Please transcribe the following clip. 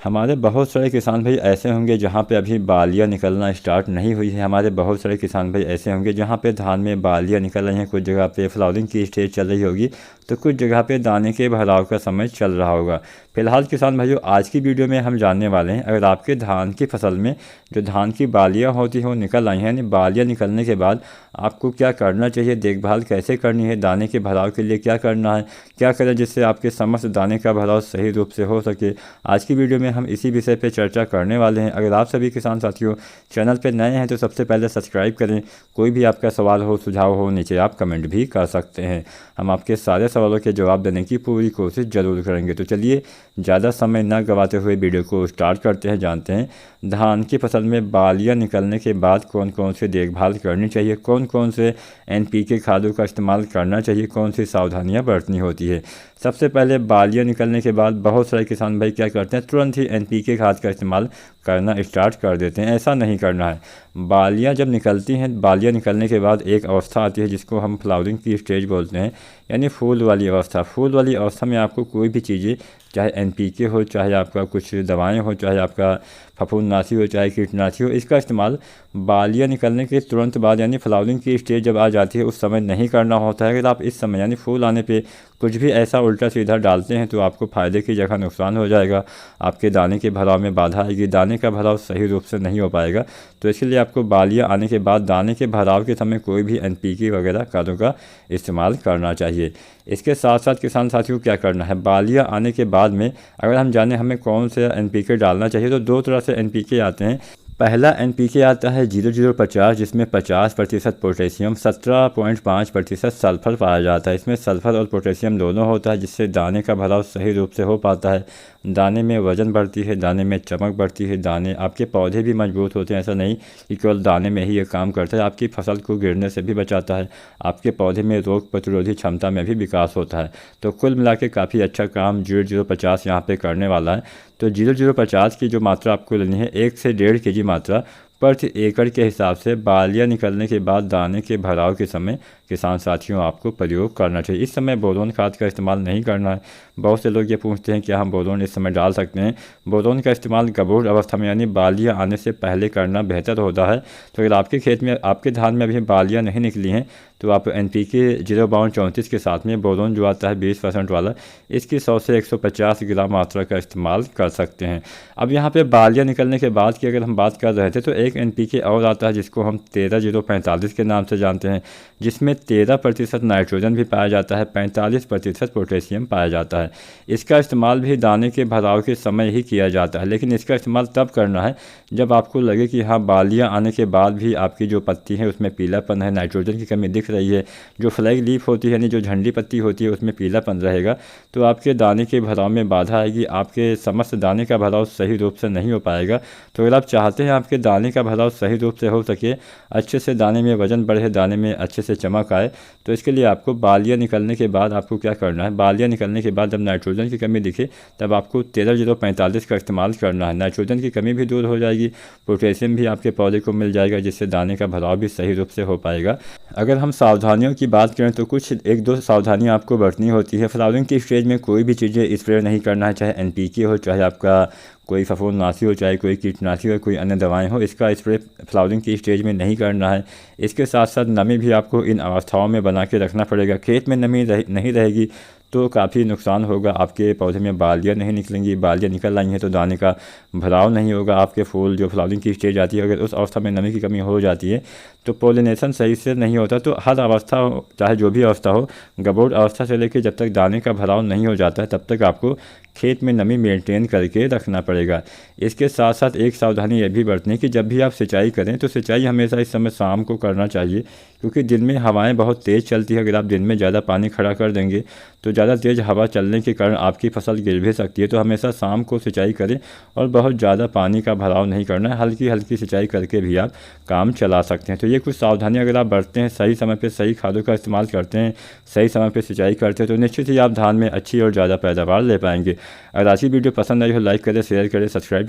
हमारे बहुत सारे किसान भाई ऐसे होंगे जहाँ पे अभी बालियाँ निकलना स्टार्ट नहीं हुई है। हमारे बहुत सारे किसान भाई ऐसे होंगे जहाँ पे धान में बालियाँ निकल रही हैं, कुछ जगह पे फ्लावरिंग की स्टेज चल रही होगी, तो कुछ जगह पे दाने के भराव का समय चल रहा होगा। फिलहाल किसान भाइयों, आज की वीडियो में हम जानने वाले हैं, अगर आपके धान की फसल में जो धान की बालियाँ होती हैं वो निकल आई हैं, यानी बालियाँ निकलने के बाद आपको क्या करना चाहिए, देखभाल कैसे करनी है, दाने के भराव के लिए क्या करना है, क्या करें जिससे आपके समस्त दाने का भराव सही रूप से हो सके। आज की वीडियो में हम इसी विषय पे चर्चा करने वाले हैं। अगर आप सभी किसान साथियों चैनल पे नए हैं तो सबसे पहले सब्सक्राइब करें। कोई भी आपका सवाल हो, सुझाव हो, नीचे आप कमेंट भी कर सकते हैं। हम आपके सारे सवालों के जवाब देने की पूरी कोशिश ज़रूर करेंगे। तो चलिए ज़्यादा समय न गंवाते हुए वीडियो को स्टार्ट करते हैं। जानते हैं धान की फसल में बालियाँ निकलने के बाद कौन कौन से देखभाल करनी चाहिए, कौन कौन से NPK खादों का इस्तेमाल करना चाहिए, कौन सी सावधानियाँ बरतनी होती है। सबसे पहले बालियाँ निकलने के बाद बहुत सारे किसान भाई क्या करते हैं, तुरंत ही NPK खाद का इस्तेमाल करना स्टार्ट कर देते हैं। ऐसा नहीं करना है। बालियाँ जब निकलती हैं, बालियाँ निकलने के बाद एक अवस्था आती है जिसको हम फ्लावरिंग की स्टेज बोलते हैं, यानी फूल वाली अवस्था। फूल वाली अवस्था में आपको कोई भी चीज़ें, चाहे NPK हो, चाहे आपका कुछ दवाएं हो, चाहे आपका फफूंदनाशी हो, चाहे कीटनाशी हो, इसका इस्तेमाल बालियाँ निकलने के तुरंत बाद, यानी फ्लावरिंग की स्टेज जब आ जाती है उस समय नहीं करना होता है। अगर आप इस समय यानी फूल आने पे कुछ भी ऐसा उल्टा सीधा डालते हैं तो आपको फ़ायदे की जगह नुकसान हो जाएगा। आपके दाने के भराव में बाधा आएगी, दाने का भराव सही रूप से नहीं हो पाएगा। तो इसके लिए आपको बालियाँ आने के बाद दाने के भराव के समय कोई भी NPK वगैरह खादों का इस्तेमाल करना चाहिए। इसके साथ साथ किसान साथियों क्या करना है, बालियाँ आने के बाद में अगर हम जाने हमें कौन से NPK डालना चाहिए, तो दो तरह से NPK आते हैं। पहला NPK आता है 0050, जिसमें 50% पोटेशियम, 17.5% सल्फर पाया जाता है। इसमें सल्फर और पोटेशियम दोनों होता है, जिससे दाने का भराव सही रूप से हो पाता है। दाने में वजन बढ़ती है, दाने में चमक बढ़ती है, दाने आपके पौधे भी मजबूत होते हैं। ऐसा नहीं कि केवल दाने में ही ये काम करता है, आपकी फसल को गिरने से भी बचाता है। आपके पौधे में रोग प्रतिरोधी क्षमता में भी विकास होता है। तो कुल मिला के काफ़ी अच्छा काम 0050 यहाँ पे करने वाला है। तो 0050 की जो मात्रा आपको लेनी है, 1 से 1.5 kg मात्रा प्रति एकड़ के हिसाब से बालियाँ निकलने के बाद दाने के भराव के समय किसान साथियों आपको प्रयोग करना चाहिए। इस समय बोरोन खाद का इस्तेमाल नहीं करना है। बहुत से लोग ये पूछते हैं क्या हम बोरोन इस समय डाल सकते हैं। बोरोन का इस्तेमाल गबोर अवस्था में यानी बालियाँ आने से पहले करना बेहतर होता है। तो अगर आपके खेत में, आपके धान में अभी बालियाँ नहीं निकली हैं, तो आप NPK 0-34 के साथ में बोरोन जो आता है 20% वाला, इसकी 100 से 150 ग्राम मात्रा का इस्तेमाल कर सकते हैं। अब यहाँ पे बालियाँ निकलने के बाद की अगर हम बात कर रहे थे, तो एक NPK और आता है जिसको हम 13-0-45 के नाम से जानते हैं, जिसमें 13% नाइट्रोजन भी पाया जाता है, 45% पोटेशियम पाया जाता है। इसका इस्तेमाल भी दाने के भराव के समय ही किया जाता है, लेकिन इसका इस्तेमाल तब करना है जब आपको लगे कि हाँ बालियाँ आने के बाद भी आपकी जो पत्ती है उसमें पीलापन है, नाइट्रोजन की कमी दिख रही है, जो फ्लैग लीफ होती है यानी जो झंडी पत्ती होती है उसमें पीलापन रहेगा, तो आपके दाने के भराव में बाधा आएगी, आपके समस्त दाने का भराव सही रूप से नहीं हो पाएगा। तो अगर आप चाहते हैं आपके दाने का भराव सही रूप से हो सके, अच्छे से दाने में वजन बढ़े, दाने में अच्छे से चमक आए, तो इसके लिए आपको बालियाँ निकलने के बाद आपको क्या करना है, बालियाँ निकलने के बाद जब नाइट्रोजन की कमी दिखे तब आपको 13-0-45 का इस्तेमाल करना है। नाइट्रोजन की कमी भी दूर हो जाएगी, पोटेशियम भी आपके पौधे को मिल जाएगा, जिससे दाने का भराव भी सही रूप से हो पाएगा। अगर हम सावधानियों की बात करें तो कुछ 1-2 सावधानियाँ आपको बरतनी होती है। फ्लावरिंग की स्टेज में कोई भी चीज़ें स्प्रे नहीं करना है, चाहे NPK हो, चाहे आपका कोई फफूंदनाशी हो, चाहे कोई कीटनाशी हो, कोई अन्य दवाएं हो, इसका स्प्रे फ्लावरिंग की स्टेज में नहीं करना है। इसके साथ साथ नमी भी आपको इन अवस्थाओं में बना के रखना पड़ेगा। खेत में नमी नहीं रहेगी तो काफ़ी नुकसान होगा, आपके पौधे में बालियाँ नहीं निकलेंगी, बालियाँ निकल आई हैं तो दाने का भराव नहीं होगा। आपके फूल जो फ्लावरिंग की स्टेज आती है, अगर उस अवस्था में नमी की कमी हो जाती है तो पोलिनेशन सही से नहीं होता। तो हर अवस्था हो, चाहे जो भी अवस्था हो, गबोर अवस्था से लेकर जब तक दाने का भराव नहीं हो जाता है तब तक आपको खेत में नमी मेंटेन करके रखना पड़ेगा। इसके साथ साथ एक सावधानी यह भी बरतनी कि जब भी आप सिंचाई करें तो सिंचाई हमेशा इस समय शाम को करना चाहिए, क्योंकि दिन में हवाएं बहुत तेज़ चलती है। अगर आप दिन में ज़्यादा पानी खड़ा कर देंगे तो ज़्यादा तेज़ हवा चलने के कारण आपकी फसल गिर भी सकती है। तो हमेशा शाम को सिंचाई करें और बहुत ज़्यादा पानी का भराव नहीं करना है, हल्की हल्की सिंचाई करके भी आप काम चला सकते हैं। तो ये कुछ सावधानियाँ अगर आप बरतते हैं, सही समय पर सही खादों का इस्तेमाल करते हैं, सही समय पर सिंचाई करते हैं, तो निश्चित ही आप धान में अच्छी और ज़्यादा पैदावार ले पाएंगे। अगर आज की वीडियो पसंद आई हो लाइक करें, शेयर करें, सब्सक्राइब